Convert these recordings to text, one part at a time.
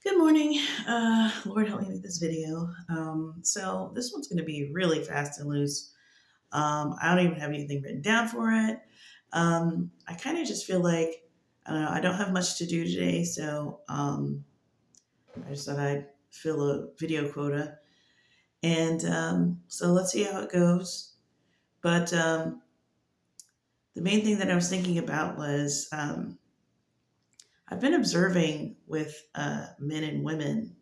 Good morning. Lord, help me make this video. So this one's going to be really fast and loose. I don't even have anything written down for it. I kind of just feel like I don't know. I don't have much to do today, so I just thought I'd fill a video quota, and so let's see how it goes. But the main thing that I was thinking about was I've been observing with men and women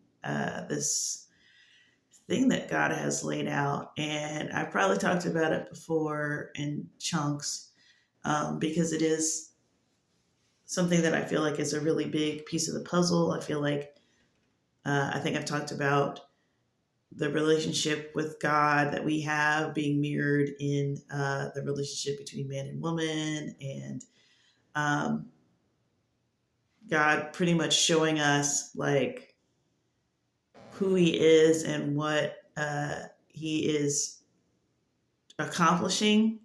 this thing that God has laid out. And I've probably talked about it before in chunks because it is something that I feel like is a really big piece of the puzzle. I feel like I think I've talked about the relationship with God that we have being mirrored in the relationship between man and woman, and um, God pretty much showing us like who He is and what He is accomplishing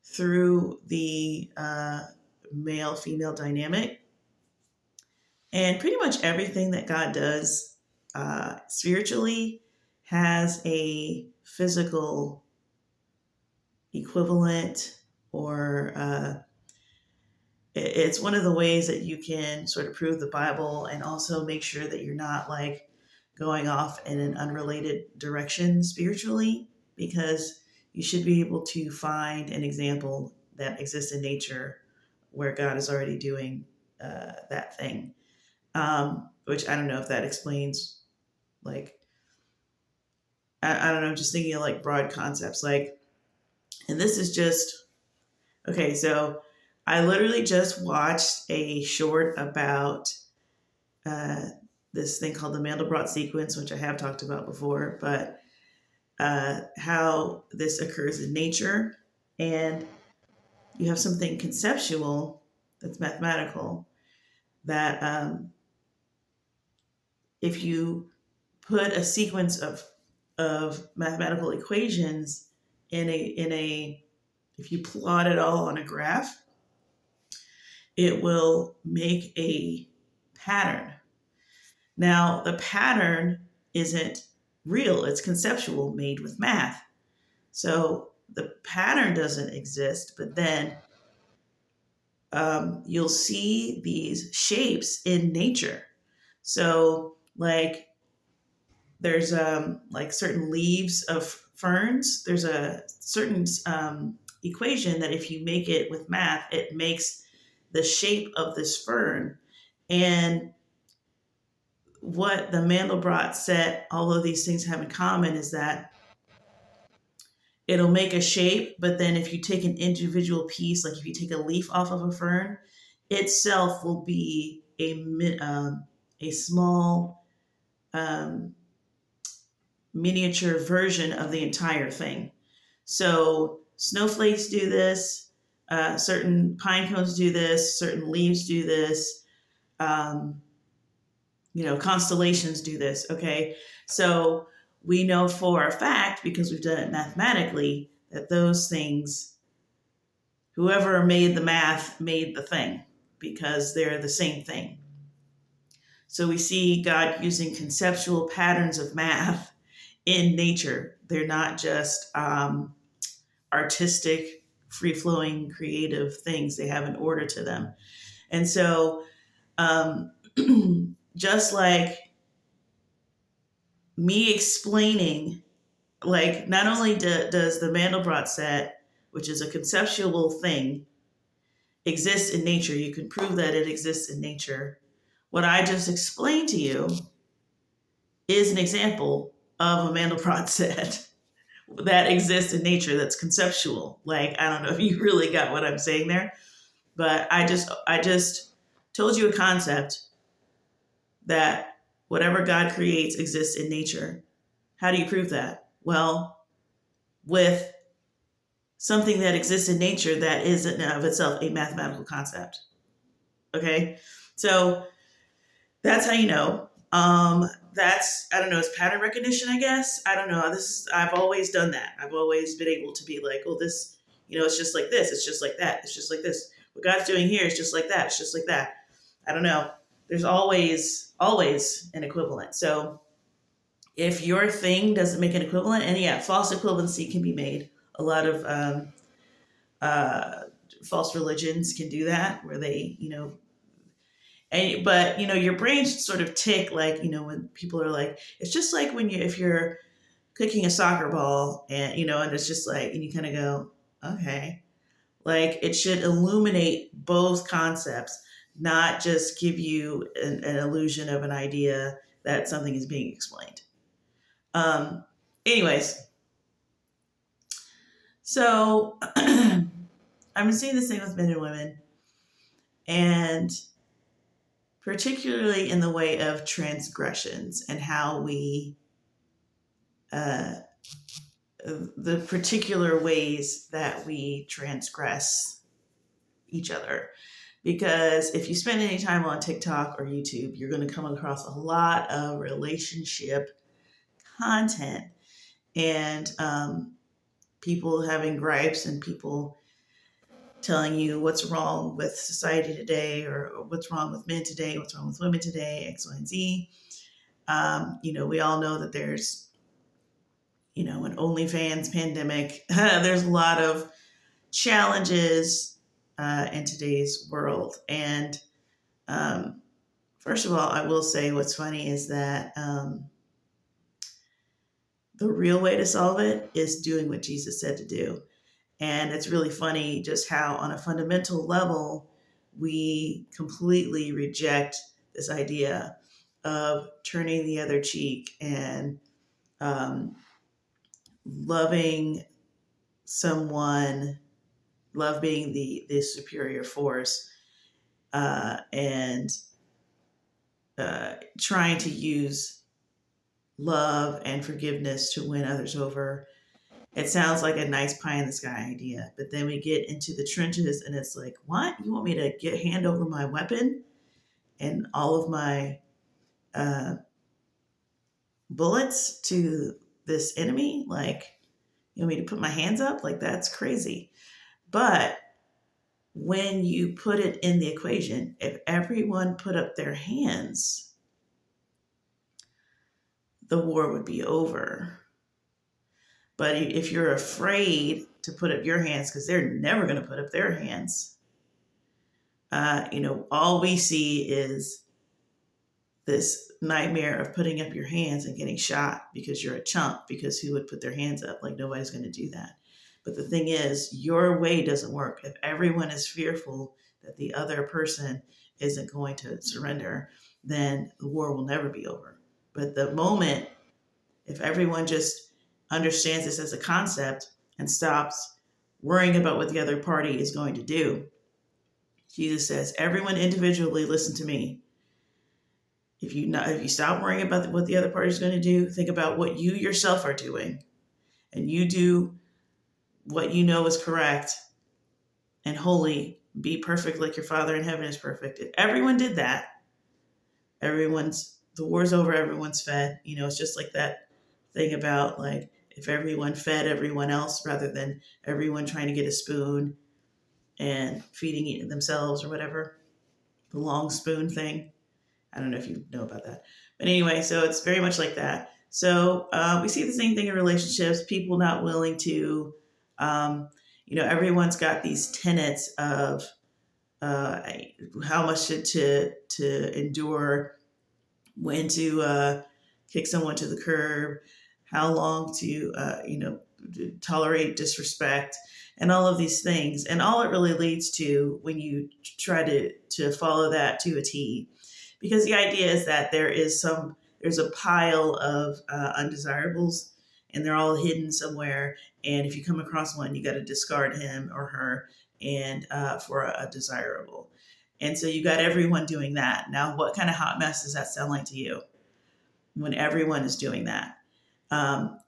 through the male female dynamic. And pretty much everything that God does spiritually has a physical equivalent, or it's one of the ways that you can sort of prove the Bible and also make sure that you're not like going off in an unrelated direction spiritually, because you should be able to find an example that exists in nature where God is already doing that thing. Which I don't know if that explains, like, I don't know, I'm just thinking of like broad concepts. Like, and this is just, okay, so I literally just watched a short about uh, this thing called the Mandelbrot sequence, which I have talked about before, but how this occurs in nature. And you have something conceptual that's mathematical that if you put a sequence of mathematical equations in a if you plot it all on a graph, it will make a pattern. Now, the pattern isn't real, it's conceptual, made with math. So the pattern doesn't exist, but then you'll see these shapes in nature. So, like, there's like certain leaves of ferns, there's a certain equation that if you make it with math, it makes the shape of this fern. And what the Mandelbrot set all of these things have in common is that it'll make a shape, but then if you take an individual piece, like if you take a leaf off of a fern, itself will be a small um, miniature version of the entire thing. So snowflakes do this, certain pine cones do this, certain leaves do this, um, constellations do this. Okay, so we know for a fact, because we've done it mathematically, that those things, whoever made the math made the thing, because they're the same thing. So we see God using conceptual patterns of math in nature. They're not just artistic, free flowing, creative things, they have an order to them. And so, um, just like me explaining, like, not only does the Mandelbrot set, which is a conceptual thing, exist in nature, you can prove that it exists in nature. What I just explained to you is an example of a Mandelbrot set that exists in nature that's conceptual. Like, I don't know if you really got what I'm saying there, but I just told you a concept that whatever God creates exists in nature. How do you prove that? Well, with something that exists in nature that is in and of itself a mathematical concept. Okay? So that's how you know. That's, I don't know, it's pattern recognition, I guess. I don't know. I've always done that. I've always been able to be like, oh, this, it's just like this, it's just like that, it's just like this. What God's doing here is just like that, it's just like that. I don't know. there's always an equivalent. So if your thing doesn't make an equivalent, and yeah, false equivalency can be made. A lot of uh, false religions can do that, where they, but your brain should sort of tick, like, when people are like, it's just like when if you're kicking a soccer ball, and and it's just like, and you kind of go, okay, like it should illuminate both concepts, not just give you an illusion of an idea that something is being explained. Um, anyways, so I've been seeing the same with men and women, and particularly in the way of transgressions and how we, uh, the particular ways that we transgress each other. Because if you spend any time on TikTok or YouTube, you're going to come across a lot of relationship content, and people having gripes, and people telling you what's wrong with society today, or what's wrong with men today, what's wrong with women today, X, Y, and Z. We all know that there's, an OnlyFans pandemic. There's a lot of challenges in today's world. And first of all, I will say what's funny is that the real way to solve it is doing what Jesus said to do. And it's really funny just how, on a fundamental level, we completely reject this idea of turning the other cheek and um, loving someone, love being the superior force, and trying to use love and forgiveness to win others over. It sounds like a nice pie in the sky idea, but then we get into the trenches, and it's like, what? You want me to hand over my weapon and all of my uh, bullets to this enemy? Like, you want me to put my hands up? Like, that's crazy. But when you put it in the equation, if everyone put up their hands, the war would be over. But if you're afraid to put up your hands, because they're never going to put up their hands, all we see is this nightmare of putting up your hands and getting shot because you're a chump, because who would put their hands up? Like, nobody's going to do that. But the thing is, your way doesn't work. If everyone is fearful that the other person isn't going to surrender, then the war will never be over. But the moment, if everyone just understands this as a concept and stops worrying about what the other party is going to do, Jesus says, everyone individually listen to me. If you stop worrying about what the other party is going to do, think about what you yourself are doing, and you do what you know is correct and holy. Be perfect like your Father in heaven is perfect. If everyone did that, the war's over, everyone's fed. It's just like that thing about, like, if everyone fed everyone else rather than everyone trying to get a spoon and feeding themselves or whatever, the long spoon thing. I don't know if you know about that. But anyway, so it's very much like that. So we see the same thing in relationships, people not willing to, everyone's got these tenets of how much to endure, when to kick someone to the curb, how long to, tolerate disrespect, and all of these things. And all it really leads to, when you try to follow that to a T, because the idea is that there's a pile of undesirables, and they're all hidden somewhere. And if you come across one, you got to discard him or her, and for a desirable. And so you got everyone doing that. Now, what kind of hot mess does that sound like to you when everyone is doing that?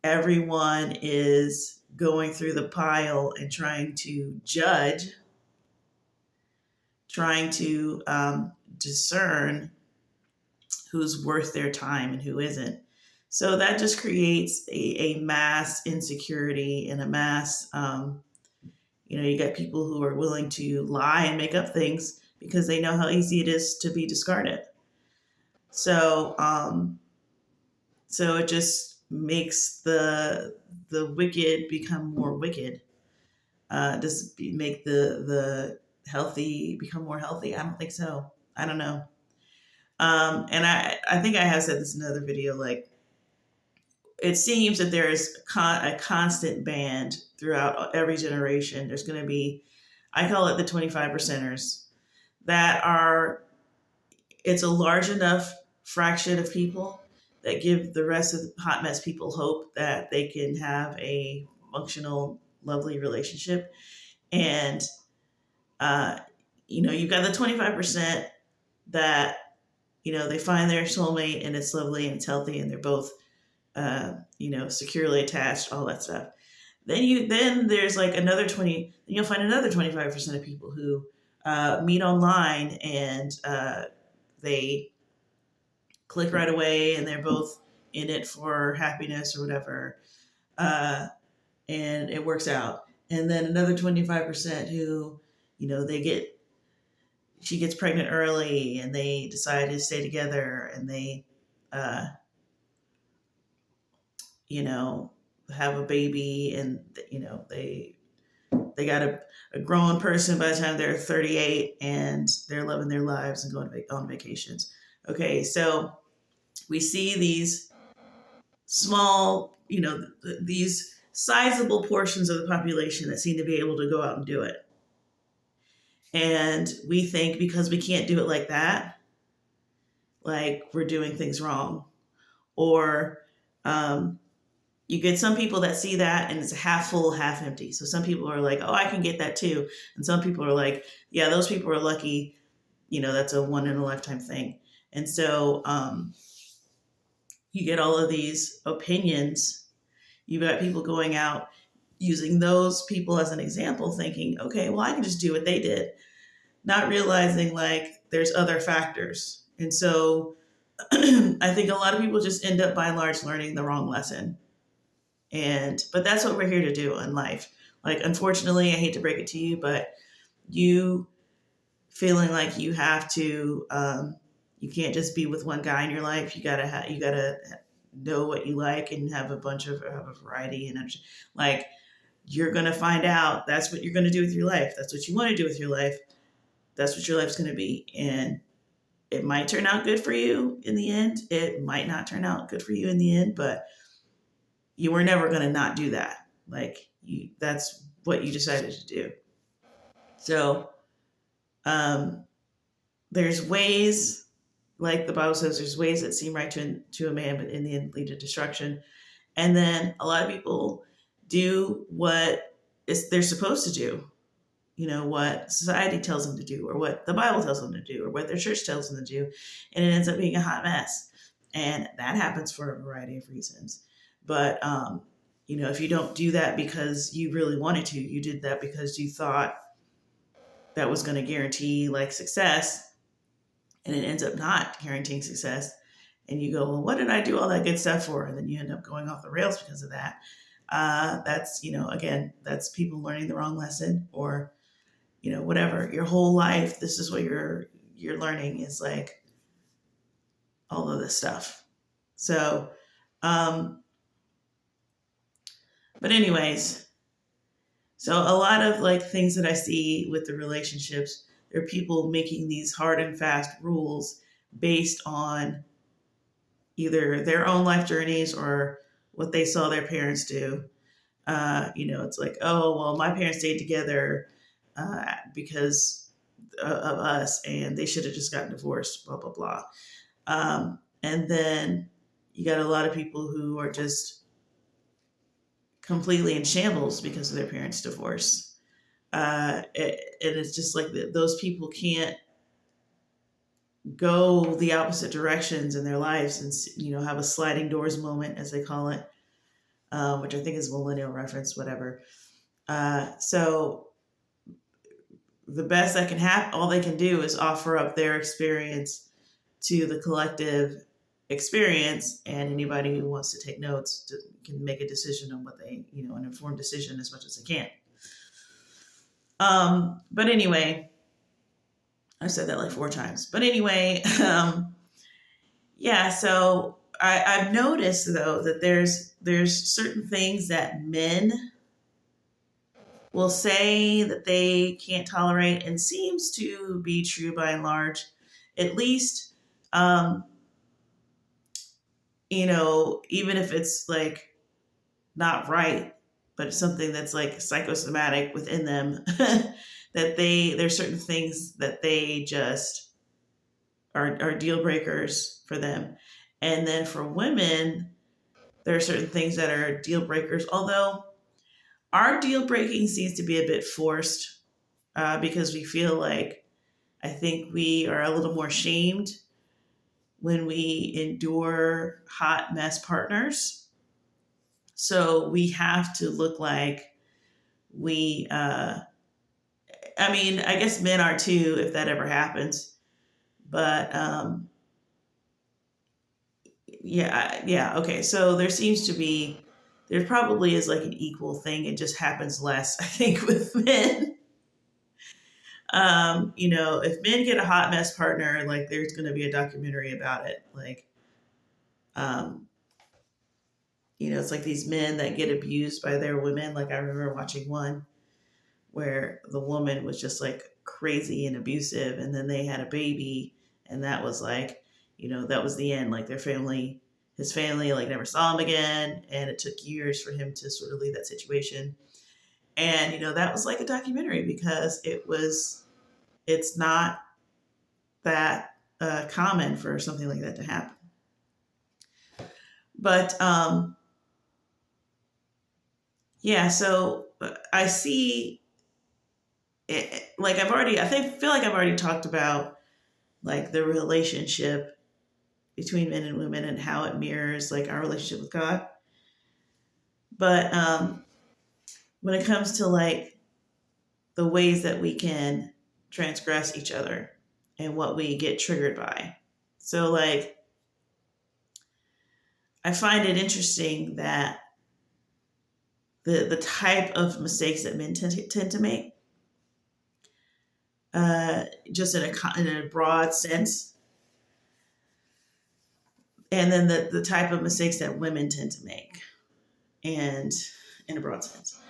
Everyone is going through the pile and trying to judge, trying to discern who's worth their time and who isn't. So that just creates a mass insecurity and a mass, you got people who are willing to lie and make up things because they know how easy it is to be discarded. So so it just makes the wicked become more wicked. Does it make the healthy become more healthy? I don't think so. I don't know. And I think I have said this in another video. Like, it seems that there is a constant band throughout every generation. There's going to be, I call it the 25 percenters, that are, it's a large enough fraction of people that give the rest of the hot mess people hope that they can have a functional, lovely relationship. And, uh, you've got the 25% that, they find their soulmate and it's lovely and it's healthy and they're both, securely attached, all that stuff. Then there's like another 20, then you'll find another 25% of people who meet online and they click right away and they're both in it for happiness or whatever. Uh, and it works out. And then another 25% who, they get, she gets pregnant early and they decide to stay together and they, uh, you know, have a baby and, they got a grown person by the time they're 38 and they're loving their lives and going on vacations. Okay, so we see these small, these sizable portions of the population that seem to be able to go out and do it. And we think because we can't do it like that, like we're doing things wrong. Or you get some people that see that and it's half full, half empty. So some people are like, oh, I can get that too. And some people are like, yeah, those people are lucky. That's a one in a lifetime thing. And so you get all of these opinions. You've got people going out using those people as an example, thinking, okay, well, I can just do what they did, not realizing like there's other factors. And so I think a lot of people just end up by and large learning the wrong lesson. But that's what we're here to do in life. Like, unfortunately, I hate to break it to you, but you feeling like you have to, you can't just be with one guy in your life. You gotta know what you like and have a variety and like, you're gonna find out that's what you're gonna do with your life. That's what you want to do with your life. That's what your life's gonna be, and it might turn out good for you in the end. It might not turn out good for you in the end, but you were never going to not do that. Like, that's what you decided to do. So there's ways, like the Bible says, there's ways that seem right to a man, but in the end lead to destruction. And then a lot of people do what they're supposed to do. What society tells them to do, or what the Bible tells them to do, or what their church tells them to do. And it ends up being a hot mess. And that happens for a variety of reasons. But, if you don't do that because you really wanted to, you did that because you thought that was going to guarantee like success, and it ends up not guaranteeing success. And you go, well, what did I do all that good stuff for? And then you end up going off the rails because of that. That's, again, that's people learning the wrong lesson, or, whatever. Your whole life, this is what you're learning, is like all of this stuff. So, but anyways, so a lot of like things that I see with the relationships, there are people making these hard and fast rules based on either their own life journeys or what they saw their parents do. It's like, oh, well, my parents stayed together because of us, and they should have just gotten divorced, blah, blah, blah. And then you got a lot of people who are just completely in shambles because of their parents' divorce. And it's just like those people can't go the opposite directions in their lives and, have a sliding doors moment, as they call it, which I think is millennial reference, whatever. So the best that can happen, all they can do is offer up their experience to the collective experience, and anybody who wants to take notes can make a decision on what they, an informed decision as much as they can. But anyway, I said that like 4 times. But anyway, Yeah, so I've noticed though that there's certain things that men will say that they can't tolerate, and seems to be true by and large. At least, um, even if it's like not right, but it's something that's like psychosomatic within them, that there's certain things that they just are deal breakers for them. And then for women, there are certain things that are deal breakers, although our deal breaking seems to be a bit forced, because we feel like, I think we are a little more shamed when we endure hot mess partners. So we have to look like we, I mean, I guess men are too, if that ever happens. But yeah, okay. So there probably is like an equal thing. It just happens less, I think, with men. If men get a hot mess partner, like there's going to be a documentary about it. Like, um, it's like these men that get abused by their women. Like I remember watching one where the woman was just like crazy and abusive, and then they had a baby, and that was like, that was the end. Like his family like never saw him again, and it took years for him to sort of leave that situation. And that was like a documentary because it's not that common for something like that to happen. But yeah, so I see it, like feel like I've already talked about like the relationship between men and women and how it mirrors like our relationship with God. But when it comes to like the ways that we can transgress each other and what we get triggered by. So like I find it interesting that the type of mistakes that men tend to make, just in a broad sense, and then the type of mistakes that women tend to make, and in a broad sense.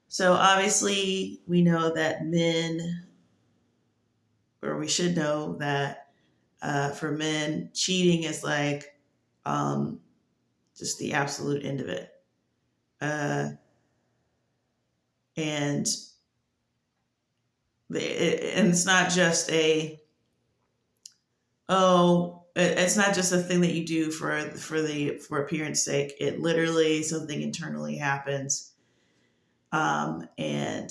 So obviously, we know that men, or we should know that, for men, cheating is like, um, just the absolute end of it. Uh, and and it's not just it's not just a thing that you do for appearance sake. It literally, something internally happens, and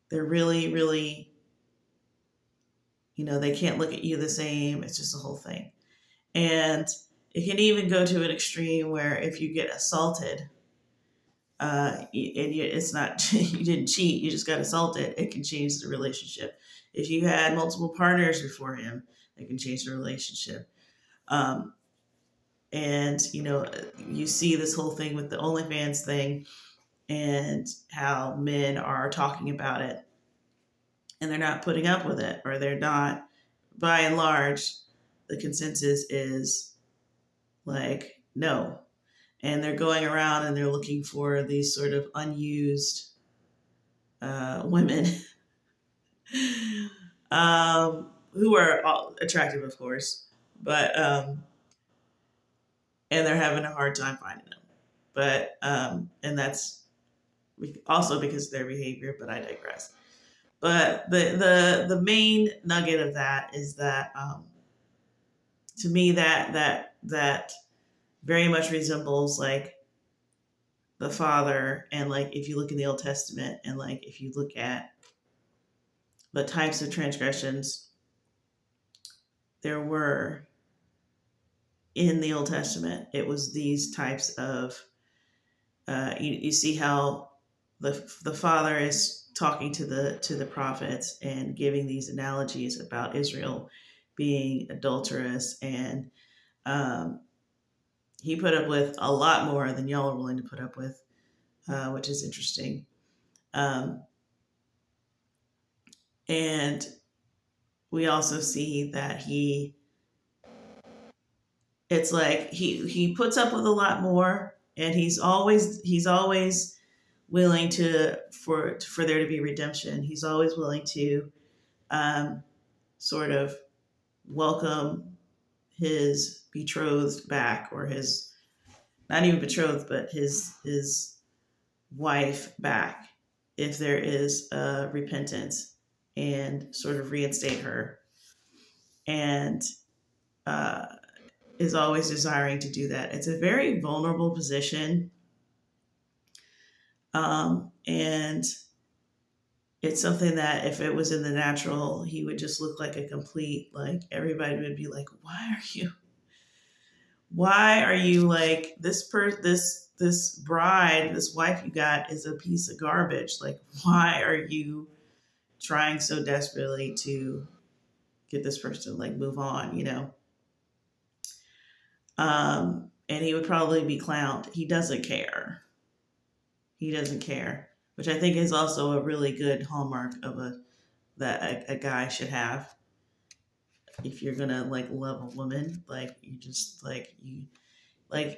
they're really, really, they can't look at you the same. It's just a whole thing. And it can even go to an extreme where if you get assaulted, it's not you didn't cheat, you just got assaulted, it can change the relationship. If you had multiple partners before him, it can change the relationship. Um, and you see this whole thing with the OnlyFans thing, and how men are talking about it, and they're not putting up with it, or they're not, by and large, the consensus is like no. And they're going around and they're looking for these sort of unused women, who are all attractive, of course, but and they're having a hard time finding them. But and that's also because of their behavior. But I digress. But the main nugget of that is that, to me, that very much resembles like the father. And like if you look in the Old Testament, and like if you look at the types of transgressions there were in the Old Testament, it was these types of, you see how the father is talking to the prophets and giving these analogies about Israel being adulterous, and um, he put up with a lot more than y'all are willing to put up with, which is interesting. Um, and we also see that he it's like he puts up with a lot more, and he's always willing to for there to be redemption. He's always willing to um, sort of welcome his betrothed back, or his, not even betrothed, but his wife back, if there is repentance, and sort of reinstate her, and uh, is always desiring to do that. It's a very vulnerable position, and it's something that if it was in the natural, he would just look like a complete, like, everybody would be like, why are you like this bride, this wife you got is a piece of garbage. Like, why are you trying so desperately to get this person to like move on? And he would probably be clowned. He doesn't care. He doesn't care, which I think is also a really good hallmark of a guy should have. If you're gonna like love a woman, like you just like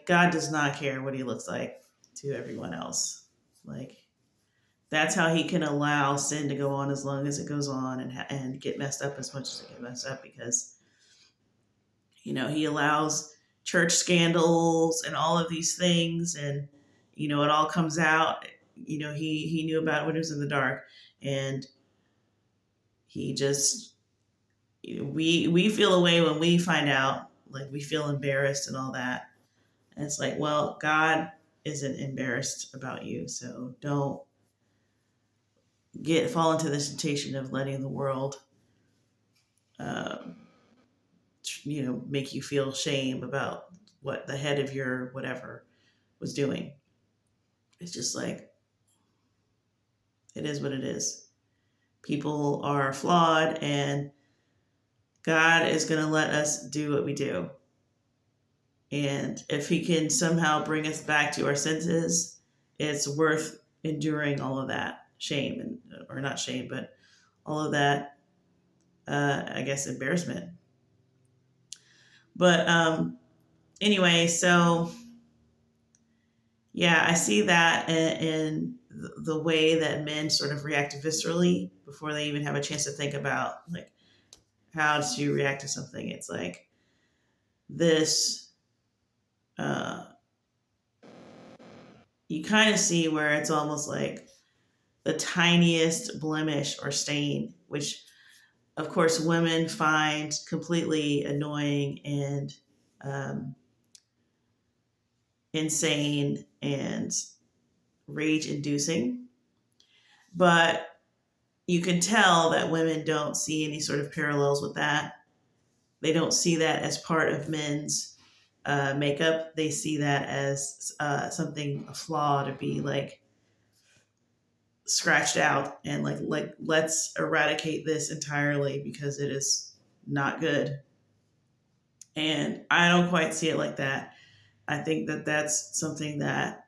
God does not care what he looks like to everyone else. Like, that's how he can allow sin to go on as long as it goes on, and get messed up as much as it gets messed up, because he allows church scandals and all of these things, and it all comes out. He knew about it when he was in the dark, and he just we feel a way when we find out, like we feel embarrassed and all that. And it's like, well, God isn't embarrassed about you, so don't fall into the temptation of letting the world um, make you feel shame about what the head of your whatever was doing. It's just like, it is what it is. People are flawed, and God is going to let us do what we do. And if he can somehow bring us back to our senses, it's worth enduring all of that shame, or not shame, but all of that, I guess, embarrassment. But anyway, so yeah, I see that in the way that men sort of react viscerally before they even have a chance to think about like how to react to something. It's like this. Uh, you kind of see where it's almost like the tiniest blemish or stain, which of course women find completely annoying and um, insane and rage inducing. But you can tell that women don't see any sort of parallels with that. They don't see that as part of men's makeup. They see that as something, a flaw to be like scratched out, and like let's eradicate this entirely because it is not good. And I don't quite see it like that. I think that that's something that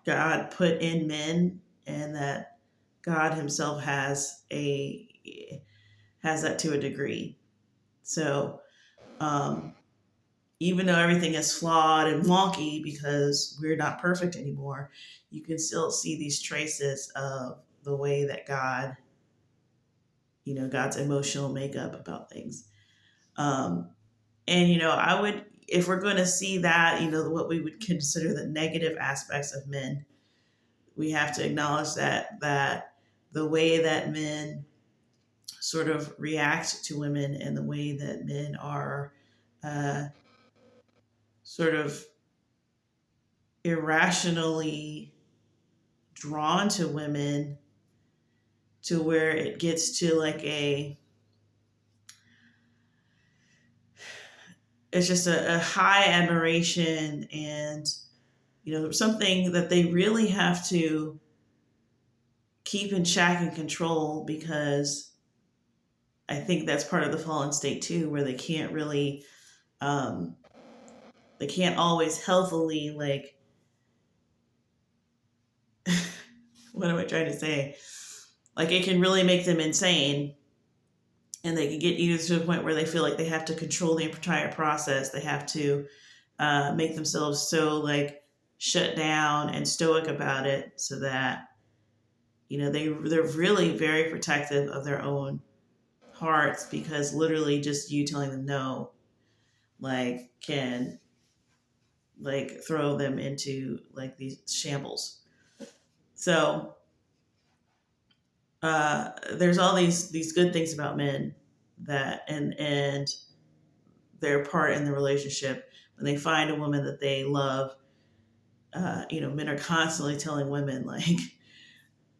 God put in men, and that God himself has that to a degree. So um, even though everything is flawed and wonky because we're not perfect anymore, you can still see these traces of the way that God's emotional makeup about things. Um, and I would, if we're going to see that, what we would consider the negative aspects of men, we have to acknowledge that the way that men sort of react to women, and the way that men are uh, sort of irrationally drawn to women, to where it gets to like it's just a high admiration, and something that they really have to keep in check and control, because I think that's part of the fallen state too, where um, they can't always healthily, like, what am I trying to say? Like, it can really make them insane and they can get either to the point where they feel like they have to control the entire process. They have to make themselves so like shut down and stoic about it, so that they're really very protective of their own hearts, because literally just you telling them no like can like throw them into like these shambles. So there's all these good things about men, that and their part in the relationship. When they find a woman that they love, men are constantly telling women like,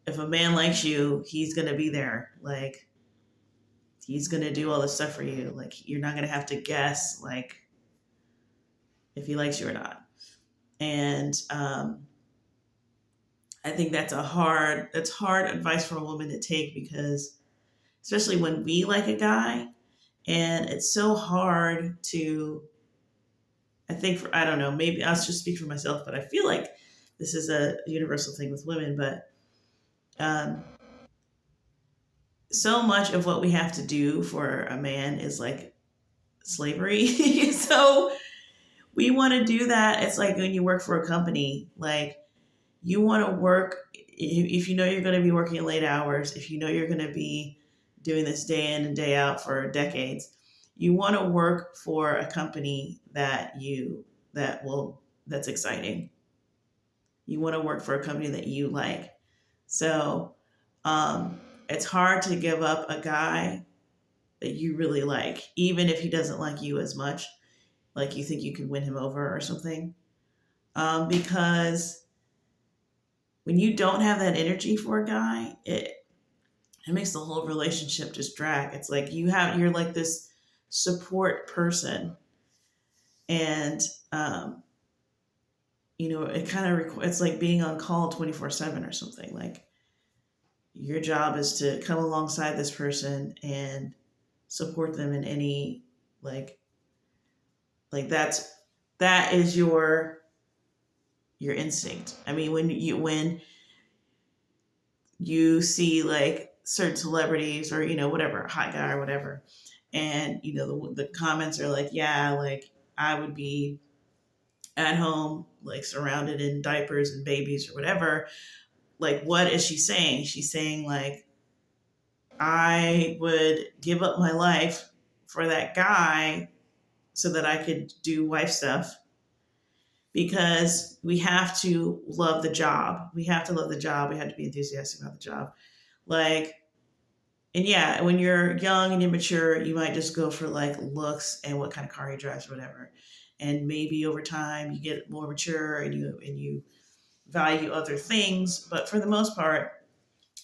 if a man likes you, he's gonna be there. Like, he's gonna do all this stuff for you. Like, you're not gonna have to guess like if he likes you or not. And I think that's hard advice for a woman to take, because especially when we like a guy, and it's so hard to, I think, I don't know, maybe I'll just speak for myself, but I feel like this is a universal thing with women. But um, so much of what we have to do for a man is like slavery. So we want to do that. It's like when you work for a company, like, you want to work, if you know you're going to be working late hours, if you know you're going to be doing this day in and day out for decades, you want to work for a company that's exciting. You want to work for a company that you like. So it's hard to give up a guy that you really like, even if he doesn't like you as much, like you think you can win him over or something. Because when you don't have that energy for a guy, it makes the whole relationship just drag. It's like you're like this support person, and it kind of it's like being on call 24/7 or something. Like, your job is to come alongside this person and support them in any like that is your instinct. I mean, when you see like certain celebrities, or whatever, hot guy or whatever, and the comments are like, yeah, like, I would be at home like surrounded in diapers and babies or whatever. Like, what is she saying? She's saying like, I would give up my life for that guy so that I could do wife stuff, because we have to love the job. We have to love the job. We have to be enthusiastic about the job. Like, and yeah, when you're young and immature, you might just go for like looks and what kind of car he drives or whatever. And maybe over time you get more mature, and you value other things. But for the most part,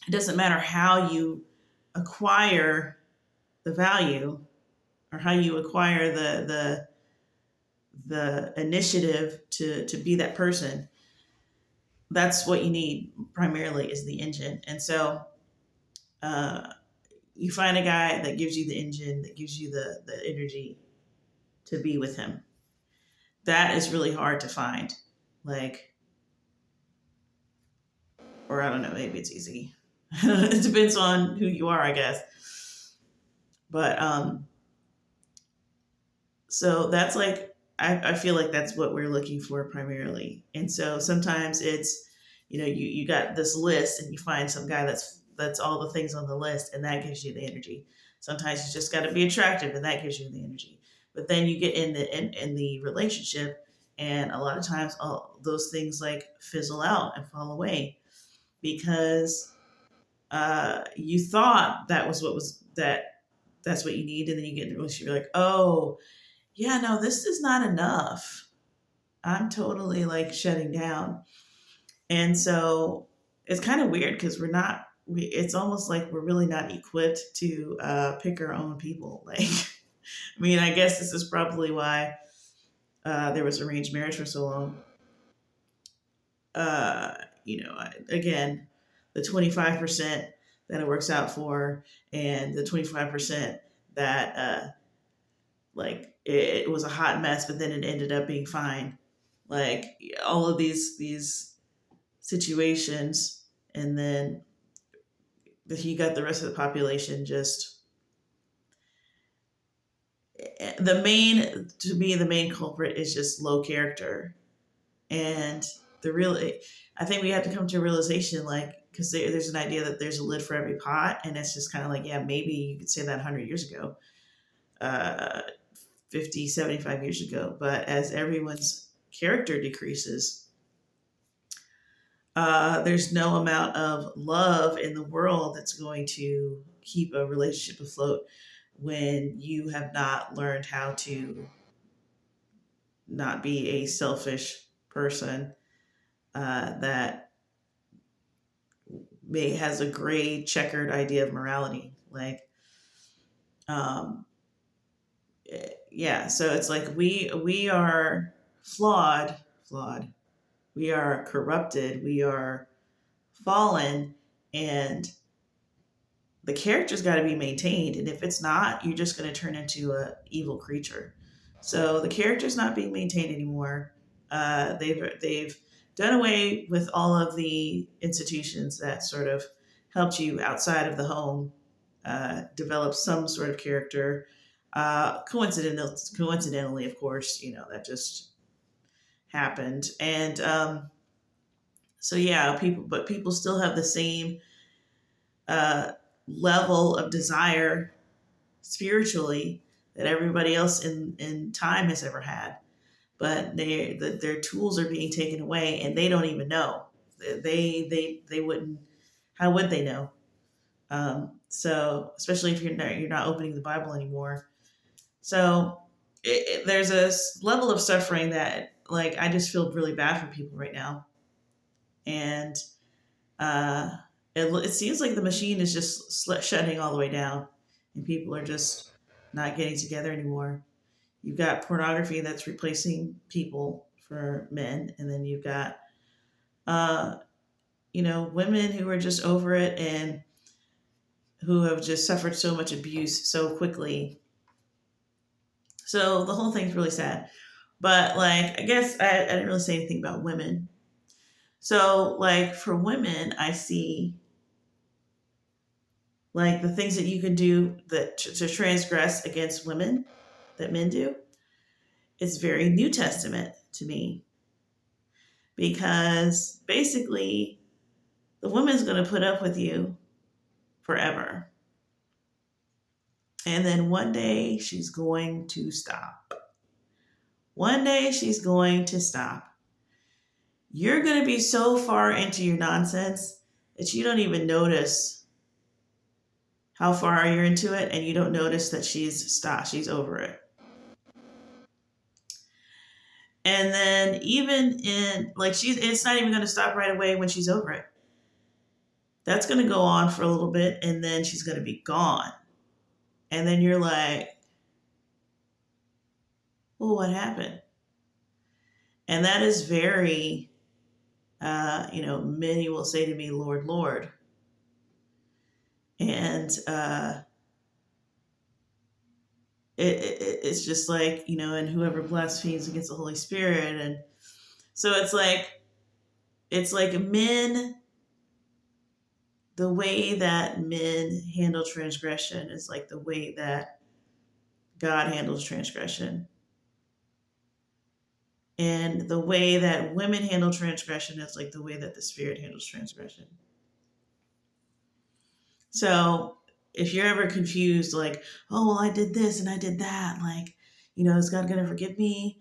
it doesn't matter how you acquire the value, or how you acquire the initiative to be that person. That's what you need primarily, is the engine. And so uh, you find a guy that gives you the engine, that gives you the energy to be with him. That is really hard to find. Like, or I don't know, maybe it's easy. It depends on who you are, I guess. But so that's like, I feel like that's what we're looking for primarily. And so sometimes it's, you got this list, and you find some guy that's all the things on the list, and that gives you the energy. Sometimes you just got to be attractive, and that gives you the energy. But then you get in the relationship, and a lot of times all those things like fizzle out and fall away, because you thought that's what you need, and then you get in a relationship, you're like, oh yeah, no, this is not enough. I'm totally like shutting down. And so it's kind of weird, because it's almost like we're really not equipped to pick our own people. Like, I mean, I guess this is probably why there was arranged marriage for so long. Uh, again, the 25% that it works out for, and the 25% that like it was a hot mess, but then it ended up being fine. Like, all of these situations, and then he got the rest of the population just to me, the main culprit is just low character. And the real, I think we have to come to a realization, like, because there's an idea that there's a lid for every pot. And it's just kind of like, yeah, maybe you could say that 100 years ago, uh, 50, 75 years ago. But as everyone's character decreases, there's no amount of love in the world that's going to keep a relationship afloat when you have not learned how to not be a selfish person that has a gray checkered idea of morality. Like, um, yeah, so it's like we are flawed. We are corrupted. We are fallen, and the character's got to be maintained. And if it's not, you're just going to turn into a evil creature. So the character's not being maintained anymore. They've done away with all of the institutions that sort of helped you outside of the home develop some sort of character. Coincidentally, of course, that just happened. And so yeah, people still have the same uh, level of desire spiritually that everybody else in time has ever had. But their tools are being taken away, and they don't even know. They wouldn't. How would they know? So especially if you're not opening the Bible anymore. So there's a level of suffering that, like, I just feel really bad for people right now, and uh, it seems like the machine is just shutting all the way down, and people are just not getting together anymore. You've got pornography that's replacing people for men, and then you've got uh, women who are just over it and who have just suffered so much abuse so quickly. So the whole thing's really sad. But, like, I guess I didn't really say anything about women. So, like, for women, I see, like, the things that you can do that to transgress against women that men do. It's very New Testament to me, because basically the woman's going to put up with you forever. And then one day she's going to stop. One day she's going to stop. You're going to be so far into your nonsense that you don't even notice how far you're into it, and you don't notice that she's stopped. She's over it. And then even in, like, it's not even going to stop right away when she's over it. That's going to go on for a little bit, and then she's going to be gone. And then you're like, well, what happened? And that is very, many will say to me, Lord, Lord. And it's just like, and whoever blasphemes against the Holy Spirit. And so it's like men, the way that men handle transgression is like the way that God handles transgression. And the way that women handle transgression is like the way that the Spirit handles transgression. So if you're ever confused, like, oh, well, I did this and I did that, like, is God going to forgive me?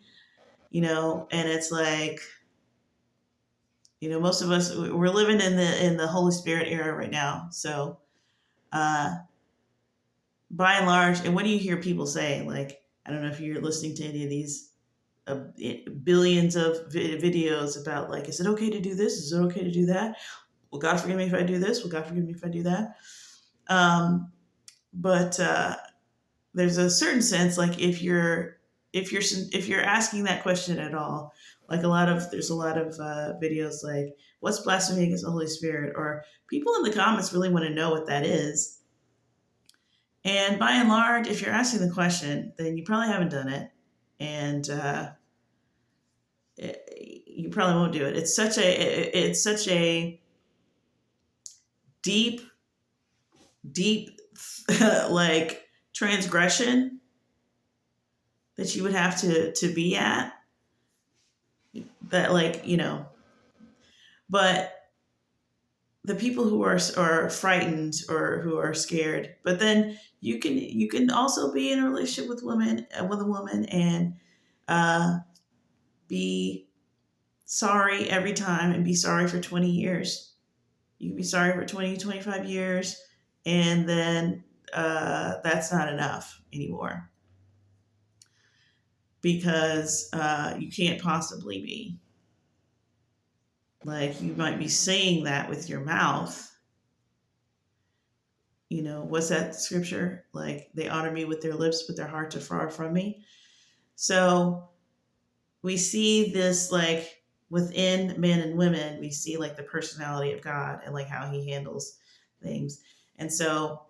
And it's like, most of us, we're living in the Holy Spirit era right now. So by and large, and what do you hear people say? Like, I don't know if you're listening to any of these billions of videos about, like, is it okay to do this? Is it okay to do that? Will God forgive me if I do this? Will God forgive me if I do that? But there's a certain sense, like, if you're asking that question at all, like, there's a lot of videos like, what's blasphemy against the Holy Spirit? Or people in the comments really want to know what that is. And by and large, if you're asking the question, then you probably haven't done it. And you probably won't do it. It's such a deep like transgression that you would have to be at, that, like, but the people who are frightened or who are scared. But then you can also be in a relationship with a woman, and uh, be sorry every time, and be sorry for 20 years. You can be sorry for 20, 25 years, and then that's not enough anymore, because you can't possibly be. Like, you might be saying that with your mouth. What's that scripture? Like, they honor me with their lips, but their hearts are far from me. So we see this, like, within men and women, we see like the personality of God, and like how he handles things. And so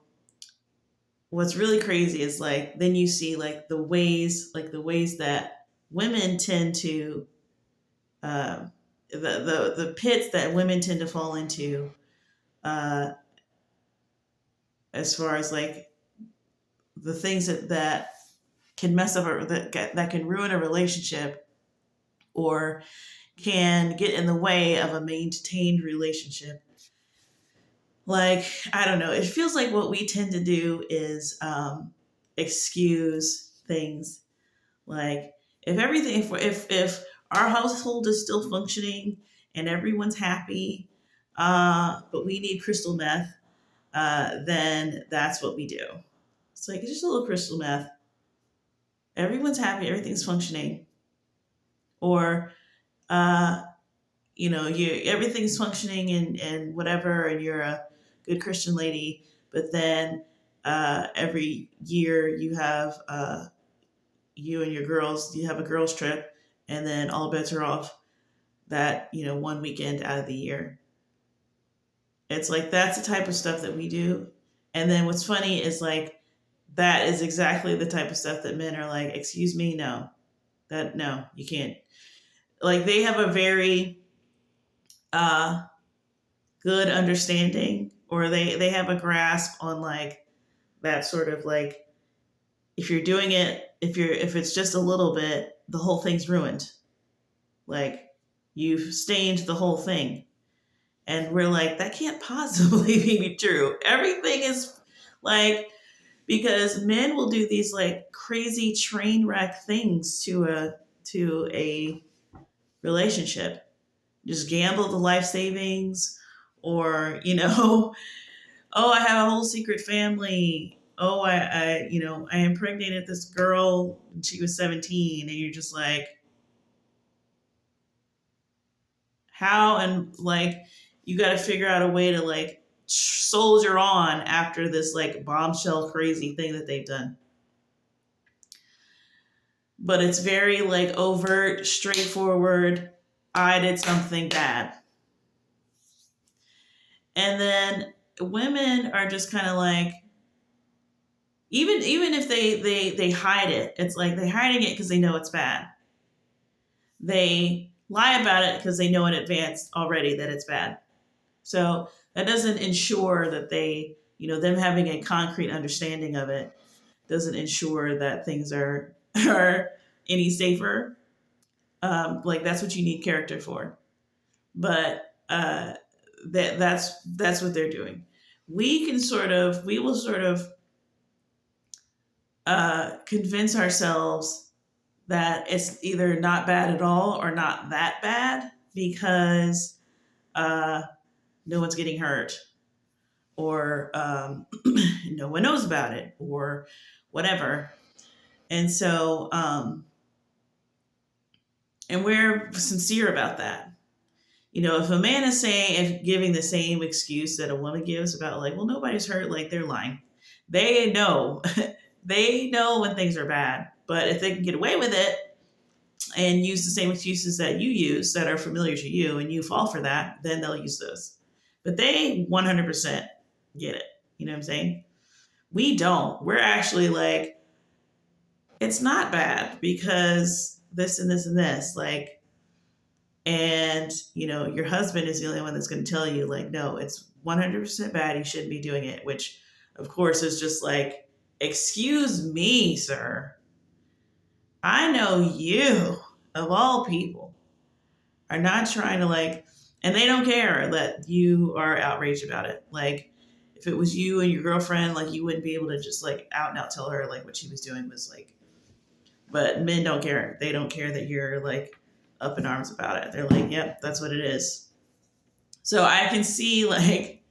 what's really crazy is, like, then you see like the ways that women tend to um, the pits that women tend to fall into, uh, as far as like the things that can mess up, or that can ruin a relationship, or can get in the way of a maintained relationship. Like, I don't know, it feels like what we tend to do is excuse things. Like, if our household is still functioning and everyone's happy, but we need crystal meth, then that's what we do. It's like, just a little crystal meth. Everyone's happy, everything's functioning. Or everything's functioning, and whatever, and you're a good Christian lady, but then every year you and your girls, you have a girls trip, and then all bets are off that, one weekend out of the year. It's like, that's the type of stuff that we do. And then what's funny is, like, that is exactly the type of stuff that men are like, excuse me, no, no, you can't. Like, they have a very uh good understanding, or they have a grasp on, like, that sort of, like, if you're doing it, if it's just a little bit, the whole thing's ruined. Like, you've stained the whole thing. And we're like, that can't possibly be true. Everything is, like, because men will do these, like, crazy train wreck things to a relationship. Just gamble the life savings, or, oh, I have a whole secret family. Oh, I impregnated this girl when she was 17, and you're just like, how? And, like, you got to figure out a way to, like, soldier on after this, like, bombshell crazy thing that they've done. But it's very, like, overt, straightforward. I did something bad. And then women are just kind of like, even if they hide it, it's like they're hiding it because they know it's bad. They lie about it because they know in advance already that it's bad. So that doesn't ensure that them having a concrete understanding of it doesn't ensure that things are any safer. Like, that's what you need character for. But that's what they're doing. We will sort of convince ourselves that it's either not bad at all or not that bad, because uh, no one's getting hurt, or no one knows about it, or whatever. And so, and we're sincere about that. If a man is if giving the same excuse that a woman gives about, like, well, nobody's hurt, like, they're lying. They know, they know when things are bad, but if they can get away with it and use the same excuses that you use that are familiar to you, and you fall for that, then they'll use those. But they 100% get it. You know what I'm saying? We don't. We're actually like, it's not bad because this and this and this. Like, and, your husband is the only one that's going to tell you, like, no, it's 100% bad. You shouldn't be doing it, which, of course, is just like, excuse me, sir. I know you, of all people, are not trying to like, and they don't care that you are outraged about it. Like, if it was you and your girlfriend, like, you wouldn't be able to just like out and out tell her like what she was doing was like, but men don't care. They don't care that you're like up in arms about it. They're like, yep, that's what it is. So I can see like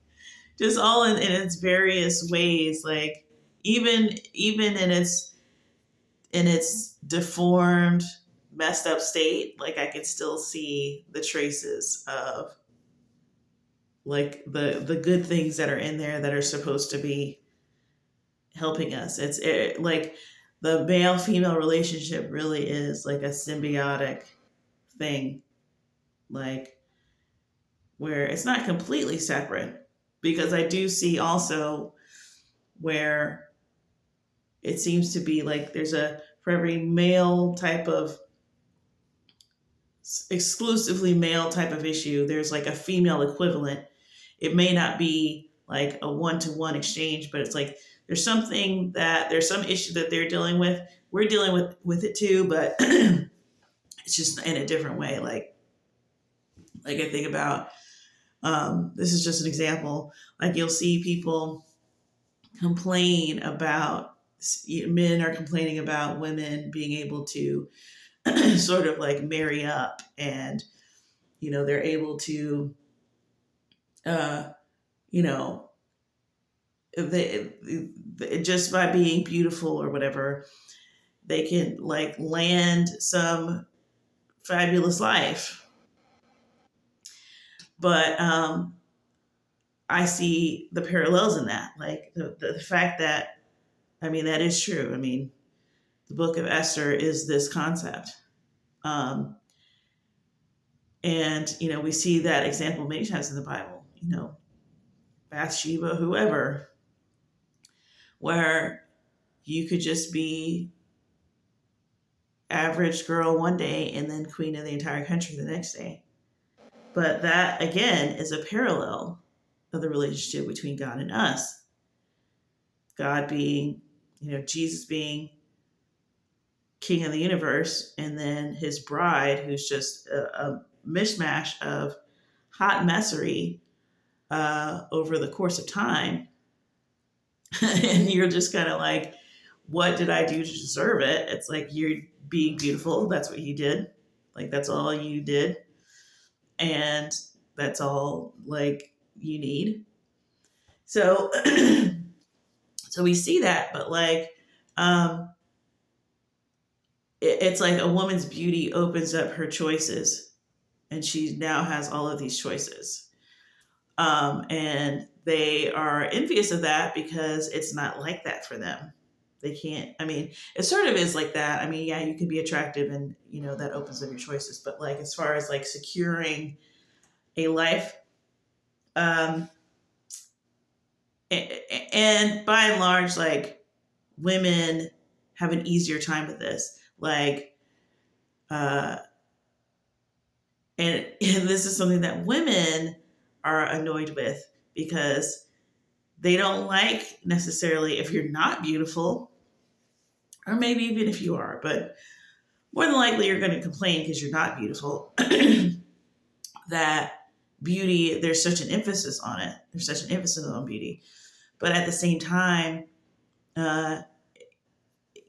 just all in its various ways, like even in its deformed, messed up state, like I could still see the traces of like the good things that are in there that are supposed to be helping us. Like the male female relationship really is like a symbiotic thing, like where it's not completely separate, because I do see also where it seems to be like there's a for every male type of exclusively male type of issue, there's like a female equivalent. It may not be like a one-to-one exchange, but it's like there's some issue that they're dealing with. We're dealing with it too, but it's just in a different way. Like I think about this is just an example. Like you'll see people complain about men are complaining about women being able to sort of like marry up, and they're able to uh you know just by being beautiful or whatever, they can like land some fabulous life. But I see the parallels in that, like the fact that, I mean, that is true. I mean, the book of Esther is this concept. um and we see that example many times in the Bible, Bathsheba, whoever, where you could just be average girl one day and then queen of the entire country the next day. But that again is a parallel of the relationship between God and us. God being, Jesus being king of the universe, and then his bride, who's just a mishmash of hot messery over the course of time. And you're just kind of like, what did I do to deserve it? It's like, you're being beautiful. That's what you did. Like, that's all you did. And that's all like you need. So, so we see that, but like, um, it's like a woman's beauty opens up her choices, and she now has all of these choices. And they are envious of that because it's not like that for them. They can't, I mean, it sort of is like that. I mean, yeah, you can be attractive and, that opens up your choices. But like, as far as like securing a life, um, and by and large, like women have an easier time with this. Like, uh, and this is something that women are annoyed with, because they don't like necessarily if you're not beautiful, or maybe even if you are, but more than likely you're going to complain because you're not beautiful. That beauty, there's such an emphasis on it. There's such an emphasis on beauty. But at the same time, uh,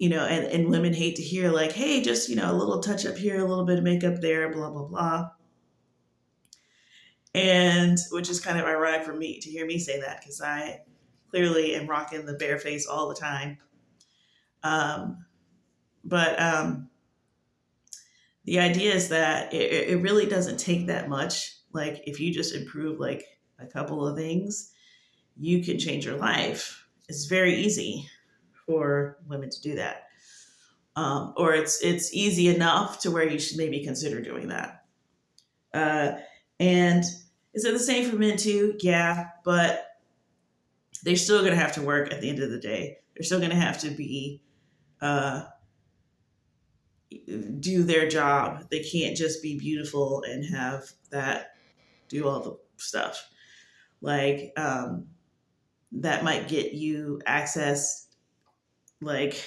and women hate to hear like, hey, just, a little touch up here, a little bit of makeup there, blah, blah, blah. And which is kind of ironic for me to hear me say that, because I clearly am rocking the bare face all the time. But the idea is that it really doesn't take that much. Like, if you just improve like a couple of things, you can change your life. It's very easy for women to do that. Or it's easy enough to where you should maybe consider doing that. And is it the same for men too? Yeah, but they're still going to have to work at the end of the day. They're still going to have to be uh, do their job. They can't just be beautiful and have that do all the stuff. Like, that might get you access, like,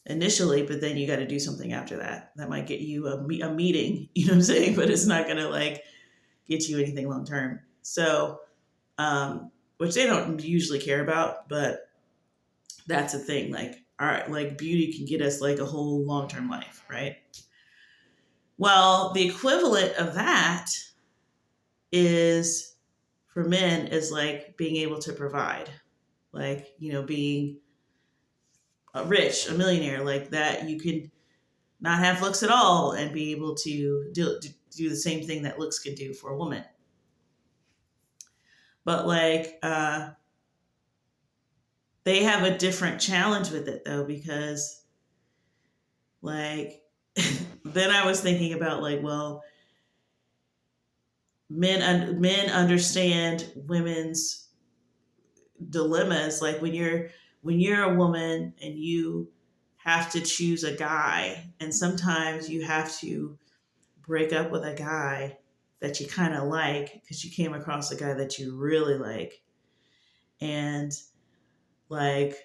initially, but then you got to do something after that. That might get you a meeting, you know what I'm saying? But it's not going to like get you anything long term. So, which they don't usually care about, but that's the thing. Like, all right, like beauty can get us like a whole long term life, right? Well, the equivalent of that is for men is like being able to provide, like, you know, being a rich, a millionaire, like that. You can not have looks at all and be able to do the same thing that looks can do for a woman. But like, they have a different challenge with it though, because like, then I was thinking about like, well, men understand women's dilemmas. Like when you're a woman and you have to choose a guy, and sometimes you have to break up with a guy that you kind of like because you came across a guy that you really like. And like,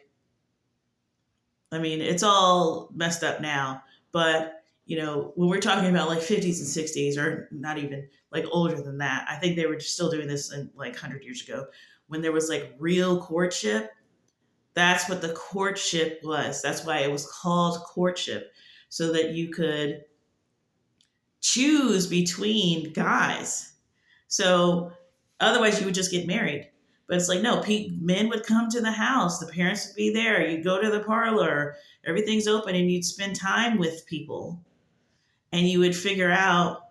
I mean, it's all messed up now, but you know, when we're talking about like 50s and 60s, or not even like older than that, I think they were still doing this in like 100 years ago when there was like real courtship. That's what the courtship was. That's why it was called courtship, so that you could choose between guys. So otherwise, you would just get married. But it's like, no, men would come to the house, the parents would be there, you'd go to the parlor, everything's open, and you'd spend time with people. And you would figure out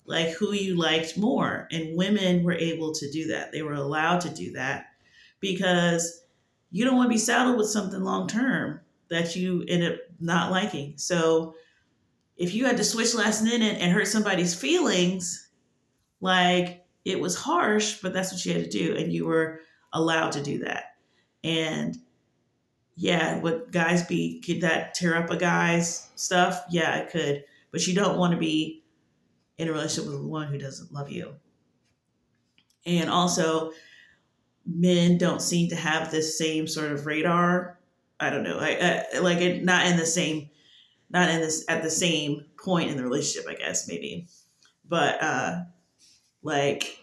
like who you liked more. And women were able to do that. They were allowed to do that because you don't want to be saddled with something long term that you end up not liking. So if you had to switch last minute and hurt somebody's feelings, like it was harsh, but that's what you had to do. And you were allowed to do that. And yeah, would guys could that tear up a guy's stuff? Yeah, it could. But you don't want to be in a relationship with one who doesn't love you. And also, men don't seem to have this same sort of radar. I don't know. Like it, not in the same, not in this at the same point in the relationship, I guess maybe. But like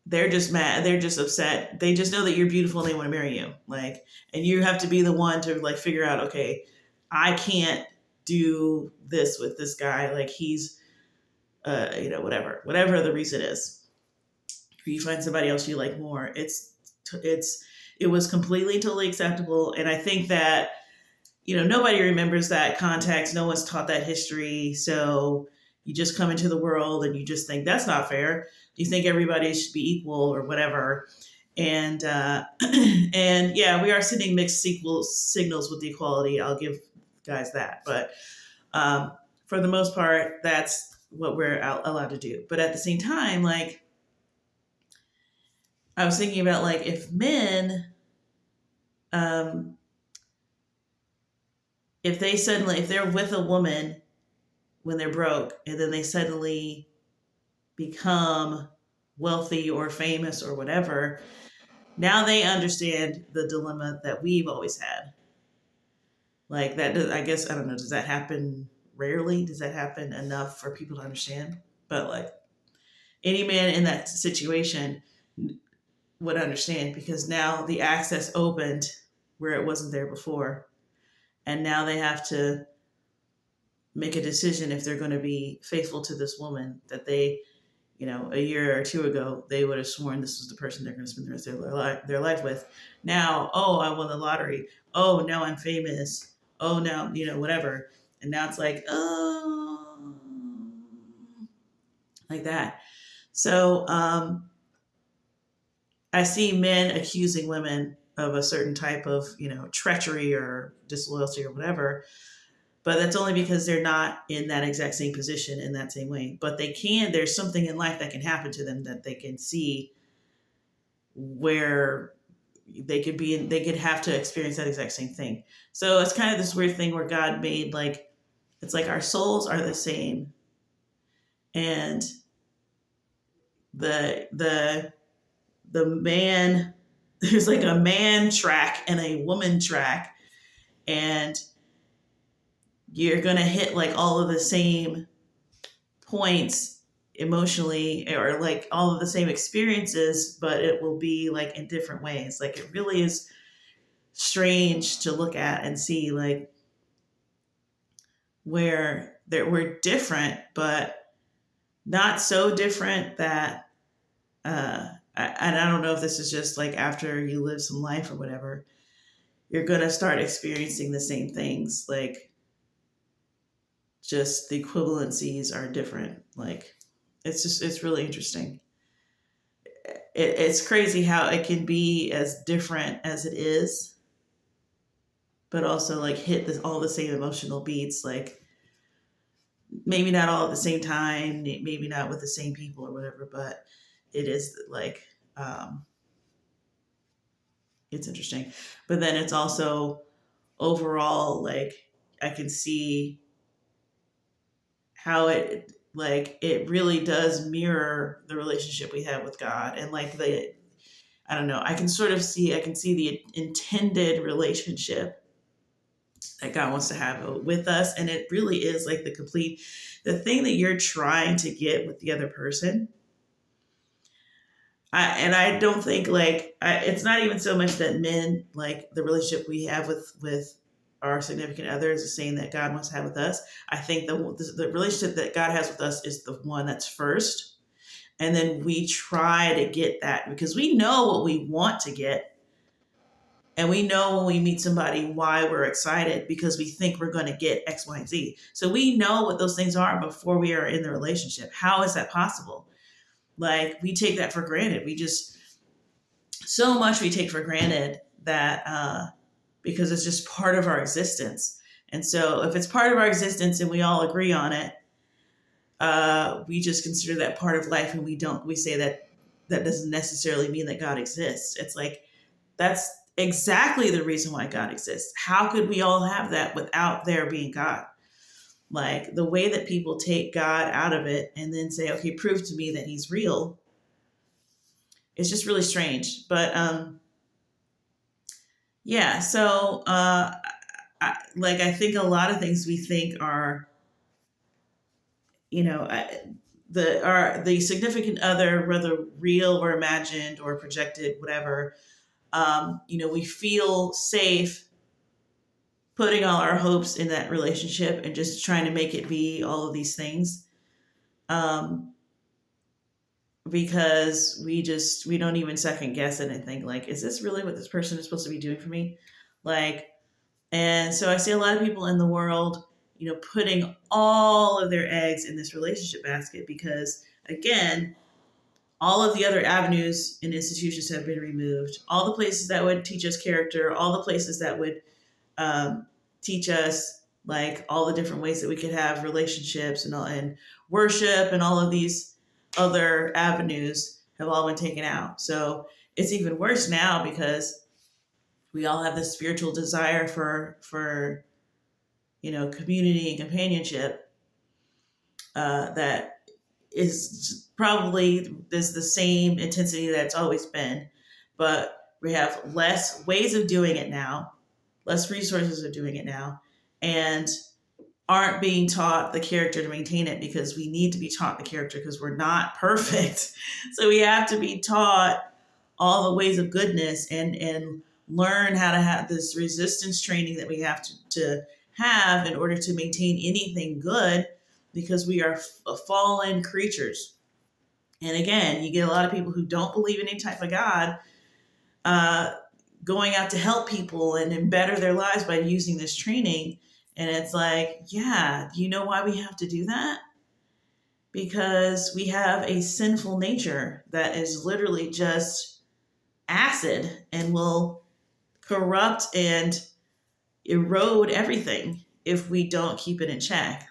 they're just mad. They're just upset. They just know that you're beautiful and they want to marry you. Like, and you have to be the one to like figure out, okay, I can't do this with this guy. Like he's, you know, whatever the reason is. Or you find somebody else you like more. It was completely totally acceptable. And I think that, you know, nobody remembers that context. No one's taught that history. So you just come into the world and you just think that's not fair. You think everybody should be equal or whatever. And and yeah, we are sending mixed signals with the equality. I'll give guys that. But for the most part, that's what we're allowed to do. But at the same time, like, I was thinking about like if men, um, if they're with a woman when they're broke and then they suddenly become wealthy or famous or whatever, now they understand the dilemma that we've always had. Like that, I guess, I don't know, does that happen rarely? Does that happen enough for people to understand? But like any man in that situation would understand because now the access opened where it wasn't there before. And now they have to make a decision if they're going to be faithful to this woman that they, you know, a year or two ago, they would have sworn this was the person they're going to spend the rest of their life with. Now, oh, I won the lottery. Oh, now I'm famous. Oh, now, you know, whatever. And now it's like, oh, like that. So I see men accusing women of a certain type of, you know, treachery or disloyalty or whatever. But that's only because they're not in that exact same position in that same way. But there's something in life that can happen to them that they can see where they could have to experience that exact same thing. So it's kind of this weird thing where God made like, it's like our souls are the same. And the man, there's like a man track and a woman track. And you're going to hit like all of the same points emotionally, or like all of the same experiences, but it will be like in different ways. Like it really is strange to look at and see like where we're different, but not so different that and I don't know if this is just like after you live some life or whatever, you're gonna start experiencing the same things. Like just the equivalencies are different. Like it's really interesting. It's crazy how it can be as different as it is, but also like hit all the same emotional beats. Like maybe not all at the same time, maybe not with the same people or whatever, but it is like it's interesting. But then it's also overall like I can see how it really does mirror the relationship we have with God, and like the I don't know, I can see the intended relationship that God wants to have with us, and it really is like the thing that you're trying to get with the other person. I don't think it's not even so much that men like the relationship we have with our significant other is the same that God wants to have with us. I think the relationship that God has with us is the one that's first, and then we try to get that because we know what we want to get, and we know when we meet somebody why we're excited because we think we're going to get X, Y, and Z. So we know what those things are before we are in the relationship. How is that possible? Like we take that for granted. We just so much we take for granted that because it's just part of our existence. And so if it's part of our existence and we all agree on it, we just consider that part of life, and we say that that doesn't necessarily mean that God exists. It's like that's exactly the reason why God exists. How could we all have that without there being God? Like the way that people take God out of it and then say, okay, prove to me that he's real. It's just really strange. But yeah, so I think a lot of things we think are, you know, the significant other, whether real or imagined or projected, whatever. We feel safe putting all our hopes in that relationship and just trying to make it be all of these things. Um, because we don't even second guess it and think like, is this really what this person is supposed to be doing for me? Like, and so I see a lot of people in the world, putting all of their eggs in this relationship basket because, again, all of the other avenues and institutions have been removed. All the places that would teach us character, all the places that would um, teach us like all the different ways that we could have relationships and worship and all of these other avenues have all been taken out. So it's even worse now because we all have this spiritual desire for community and companionship that is probably is the same intensity that it's always been, but we have less ways of doing it now, less resources of doing it now, and aren't being taught the character to maintain it because we need to be taught the character because we're not perfect. So we have to be taught all the ways of goodness and learn how to have this resistance training that we have to have in order to maintain anything good because we are fallen creatures. And again, you get a lot of people who don't believe in any type of God uh, going out to help people and better their lives by using this training. And it's like, yeah, do you know why we have to do that? Because we have a sinful nature that is literally just acid and will corrupt and erode everything if we don't keep it in check.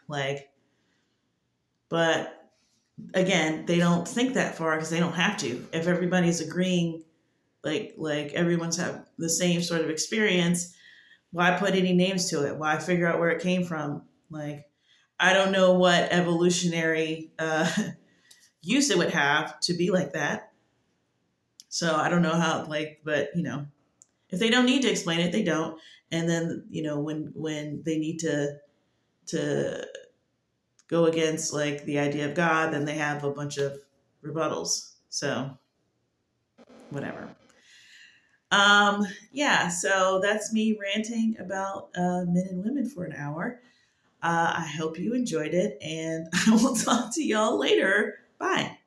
But again, they don't think that far because they don't have to. If everybody's agreeing, like everyone's have the same sort of experience, why put any names to it? Why figure out where it came from? Like, I don't know what evolutionary use it would have to be like that. So I don't know how, but if they don't need to explain it, they don't. And then when they need to to go against like the idea of God, then they have a bunch of rebuttals. So whatever. Yeah, so that's me ranting about men and women for an hour. I hope you enjoyed it, and I will talk to y'all later. Bye.